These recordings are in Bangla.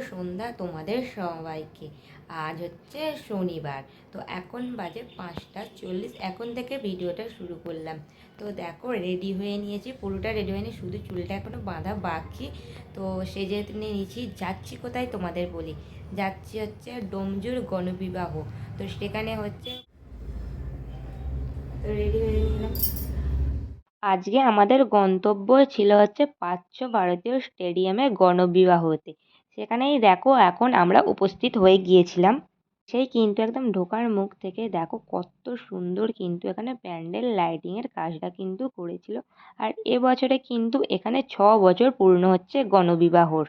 সন্ধ্যা তোমাদের সবাইকে। আজ হচ্ছে শনিবার, তো এখন বাজে 5:40। এখন থেকে ভিডিওটা শুরু করলাম। তো দেখো রেডি হয়ে নিয়েছি, পুরোটা রেডি হয়নি, শুধু চুলটা এখনও বাঁধা বাকি। তো সে যেহেতু নিয়ে নিয়েছি, যাচ্ছি কোথায় তোমাদের বলি। যাচ্ছি হচ্ছে ডোমজুর গণবিবাহ। তো সেখানে হচ্ছে, তো রেডি হয়ে নিলাম। আজকে আমাদের গন্তব্য ছিল হচ্ছে পার্থ ভারতীয় স্টেডিয়ামে গণবিবাহতে। সেখানেই দেখো এখন আমরা উপস্থিত হয়ে গিয়েছিলাম। সেই কিন্তু একদম ঢোকার মুখ থেকে দেখো কত সুন্দর কিন্তু এখানে প্যান্ডেল লাইটিংয়ের কাজটা কিন্তু করেছিল। আর এবছরে কিন্তু এখানে 6 বছর পূর্ণ হচ্ছে গণবিবাহর।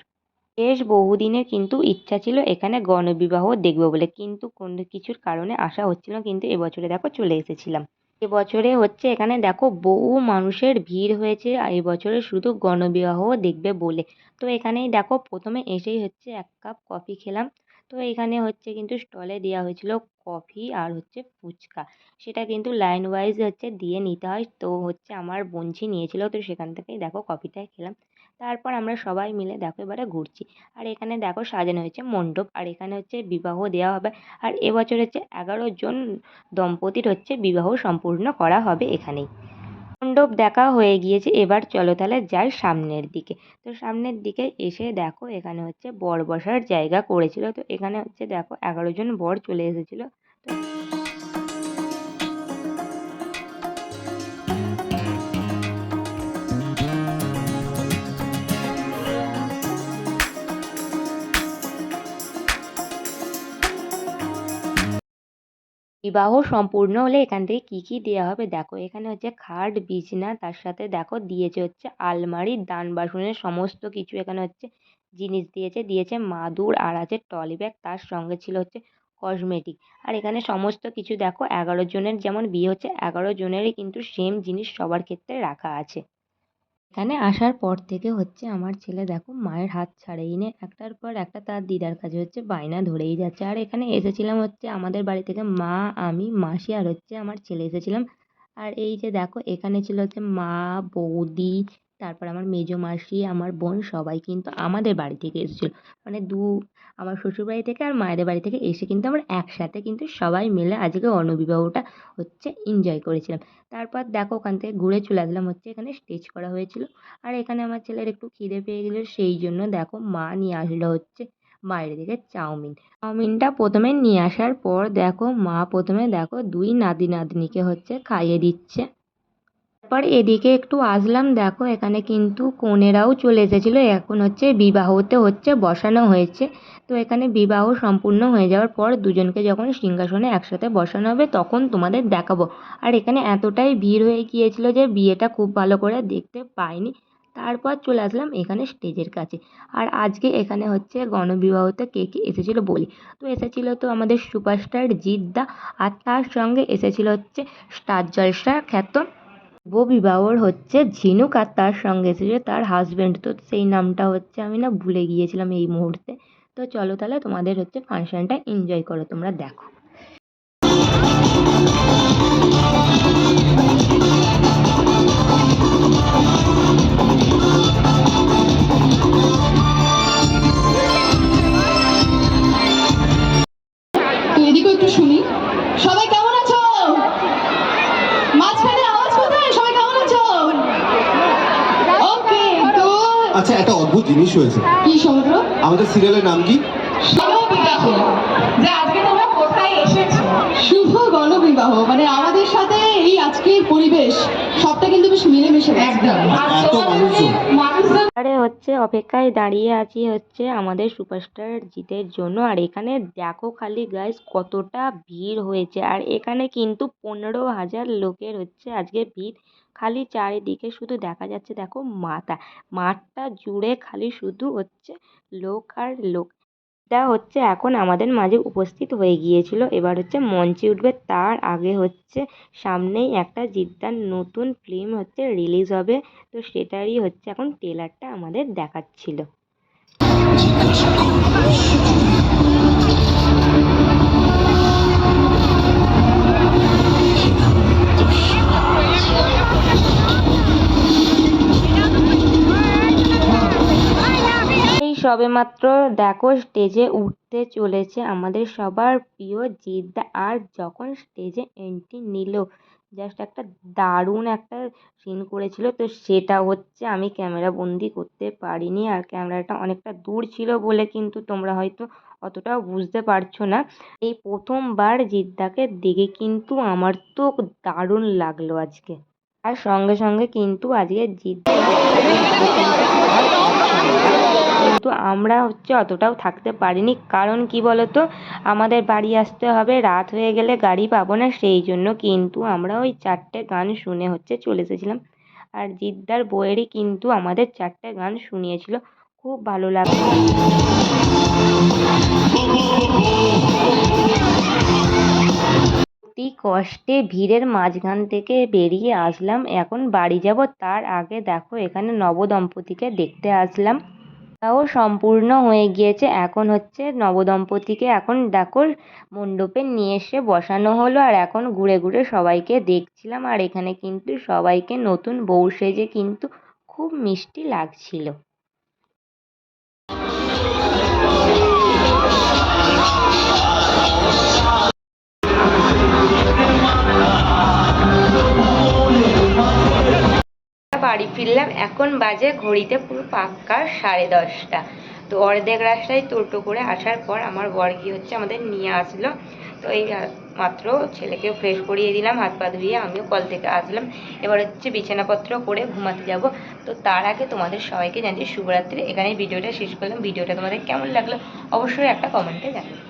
বেশ বহুদিনের কিন্তু ইচ্ছা ছিল এখানে গণবিবাহ দেখবো বলে, কিন্তু কোনো কিছুর কারণে আসা হচ্ছিল না, কিন্তু এবছরে দেখো চলে এসেছিলাম। এবছরে হচ্ছে এখানে দেখো বহু মানুষের ভিড় হয়েছে এবছরে শুধু গণবিবাহ দেখবে বলে। তো এখানেই দেখো প্রথমে এসেই হচ্ছে 1 কাপ কফি খেলাম। তো এখানে হচ্ছে কিন্তু স্টলে দেওয়া হয়েছিল কফি আর হচ্ছে ফুচকা। সেটা কিন্তু লাইন ওয়াইজ হচ্ছে দিয়ে নিতে হয়। তো হচ্ছে আমার বোনঝি নিয়েছিল, তো সেখান থেকেই দেখো কফিটা খেলাম। তারপর আমরা সবাই মিলে দেখো এবারে ঘুরছি। আর এখানে দেখো সাজানো হয়েছে মণ্ডপ, আর এখানে হচ্ছে বিবাহ দেওয়া হবে। আর এবছর হচ্ছে 11 জন দম্পতির হচ্ছে বিবাহ সম্পূর্ণ করা হবে এখানেই। মণ্ডপ দেখা হয়ে গিয়েছে, এবার চলো তাহলে যাই সামনের দিকে। তো সামনের দিকে এসে দেখো এখানে হচ্ছে বর বসার জায়গা করেছিল। তো এখানে হচ্ছে দেখো 11 জন বর চলে এসেছিল। তো বিবাহ সম্পূর্ণ হলে এখান থেকে কি কি দেওয়া হবে দেখো। এখানে হচ্ছে খাট বিছনা, তার সাথে দেখো দিয়েছে হচ্ছে আলমারি, দান বাসনের সমস্ত কিছু এখানে হচ্ছে জিনিস দিয়েছে মাদুর, আর আছে টলি ব্যাগ, তার সঙ্গে ছিল হচ্ছে কসমেটিক। আর এখানে সমস্ত কিছু দেখো 11 জনের যেমন বিয়ে হচ্ছে 11 জনেরই কিন্তু সেম জিনিস সবার ক্ষেত্রে রাখা আছে। এখানে আসার পর থেকে হচ্ছে আমার ছেলে দেখো মায়ের হাত ছাড়েই নে, একটার পর একটা তার দিদার কাছে হচ্ছে বায়না ধরেই যাচ্ছে। আর এখানে এসেছিলাম হচ্ছে আমাদের বাড়ি থেকে মা, আমি, মাসি আর হচ্ছে আমার ছেলে এসেছিলাম। আর এই যে দেখো এখানে ছিল হচ্ছে মা, বৌদি, তারপর আমার মেজো মাসি, আমার বোন, সবাই কিন্তু আমাদের বাড়ি থেকে এসেছিল। মানে আমার শ্বশুর বাড়ি থেকে আর মায়েদের বাড়ি থেকে এসে কিন্তু আমরা একসাথে কিন্তু সবাই মিলে আজকে অন্নবিবাহটা হচ্ছে এনজয় করেছিলাম। তারপর দেখো ওখান থেকে ঘুরে চলে আসলাম হচ্ছে এখানে স্টেজ করা হয়েছিল। আর এখানে আমার ছেলের একটু খিদে পেয়ে গেল, সেই জন্য দেখো মা নিয়ে আসলো হচ্ছে বাইরে থেকে চাউমিন। চাউমিনটা প্রথমে নিয়ে আসার পর দেখো মা প্রথমে দেখো 2 নাতি নাতনিকে হচ্ছে খাইয়ে দিচ্ছে। তারপর এদিকে একটু আসলাম, দেখো এখানে কিন্তু কনেরাও চলে এসেছিলো, এখন হচ্ছে বিবাহতে হচ্ছে বসানো হয়েছে। তো এখানে বিবাহ সম্পূর্ণ হয়ে যাওয়ার পর দুজনকে যখন সিংহাসনে একসাথে বসানো হবে তখন তোমাদের দেখাবো। আর এখানে এতটাই ভিড় হয়ে গিয়েছিল যে বিয়েটা খুব ভালো করে দেখতে পাইনি। তারপর চলে আসলাম এখানে স্টেজের কাছে। আর আজকে এখানে হচ্ছে গণবিবাহতে কে কে এসেছিলো বলি। তো এসেছিলো তো আমাদের সুপারস্টার জিদ্দা, আর তার সঙ্গে এসেছিলো হচ্ছে স্টার জলসার খ্যাত বিবাহর হচ্ছে ঝিনুক, আর তার সঙ্গে এসেছে তার হাজবেন্ড। তো সেই নামটা হচ্ছে আমি না ভুলে গিয়েছিলাম এই মুহূর্তে। তো চলো তাহলে তোমাদের হচ্ছে ফাংশনটা এনজয় করো, তোমরা দেখো। এদিকেও একটু শুনি। সবাই কেমন আছো? মাঝখানে আওয়াজ কোথায়? সবাই কেমন আছো? ওকে, তো আচ্ছা, একটা অদ্ভুত জিনিস হয়েছে। কি সমুদ্র? আমাদের সিরিয়ালের নাম কি? গণবিবাহ। যে আজকে তোমরা কোথায় এসেছো? শুভ গণবিবাহ, মানে আমাদের সাথে এই আজকের পরিবেশ সবটা কিন্তু বেশ মিলেমিশে গেছে। একদম। আর এত মানুষজন আরে হচ্ছে অপেক্ষায় দাঁড়িয়ে আছি হচ্ছে আমাদের সুপারস্টার জিতের জন্য। আর এখানে দেখো খালি গাইস কতটা ভিড় হয়েছে। আর এখানে কিন্তু 15,000 লোকের হচ্ছে আজকে ভিড়। খালি চারিদিকে শুধু দেখা যাচ্ছে দেখো মাঠটা জুড়ে খালি শুধু হচ্ছে লোক আর লোক। এটা হচ্ছে এখন আমাদের মাঝে উপস্থিত হয়ে গিয়েছিল, এবার হচ্ছে মঞ্চে উঠবে। তার আগে হচ্ছে সামনেই একটা জিদ্দার নতুন ফিল্ম হচ্ছে রিলিজ হবে। তো সেটারই হচ্ছে এখন ট্রেলারটা আমাদের দেখাচ্ছিল। সবেমাত্র দেখো স্টেজে উঠতে চলেছে আমাদের সবার প্রিয় জিদ্দা, আর যখন স্টেজে এন্ট্রি নিল জাস্ট একটা দারুণ একটা সিন করেছিল। তো সেটা হচ্ছে আমি ক্যামেরা বন্দি করতে পারিনি, আর ক্যামেরাটা অনেকটা দূর ছিল বলে কিন্তু তোমরা হয়তো অতটাও বুঝতে পারছো না। এই প্রথমবার জিদ্দাকে দেখে কিন্তু আমার তো দারুণ লাগলো আজকে। আর সঙ্গে সঙ্গে কিন্তু আজকে জিদ্দা কিন্তু আমরা হচ্ছে অতটাও থাকতে পারিনি, কারণ কি বলতো, আমাদের বাড়ি আসতে হবে, রাত হয়ে গেলে গাড়ি পাবো না, সেই জন্য কিন্তু আমরা ওই 4টে গান শুনে হচ্ছে চলে এসেছিলাম। আর জিদ্দার বইয়েরই কিন্তু আমাদের 4টে গান শুনিয়েছিল, খুব ভালো লাগলো। অতি কষ্টে ভিড়ের মাঝখান থেকে বেরিয়ে আসলাম, এখন বাড়ি যাব। তার আগে দেখো এখানে নবদম্পতিকে দেখতে আসলাম। তাও সম্পূর্ণ হয়ে গিয়েছে, এখন হচ্ছে নবদম্পতিকে এখন দেখো মণ্ডপে নিয়ে এসে বসানো হলো, আর এখন ঘুরে ঘুরে সবাইকে দেখছিলাম। আর এখানে কিন্তু সবাইকে নতুন বউ সেজে কিন্তু খুব মিষ্টি লাগছিল। বাড়ি ফিরলাম, এখন বাজে ঘড়িতে পুরো পাক্কা 10:30। তো অর্ধেক রাস্তায় টোটো করে আসার পর আমার বর কি হচ্ছে আমাদের নিয়ে আসলো। তো এই মাত্র ছেলেকেও ফ্রেশ করিয়ে দিলাম, হাত পা ধুয়ে আমিও কল থেকে আসলাম। এবার হচ্ছে বিছানাপত্র করে ঘুমাতে যাব। তো তার আগে তোমাদের সবাইকে জানাচ্ছি শুভরাত্রি। এখানেই ভিডিওটা শেষ করলাম। ভিডিওটা তোমাদের কেমন লাগলো অবশ্যই একটা কমেন্টে জানাবে।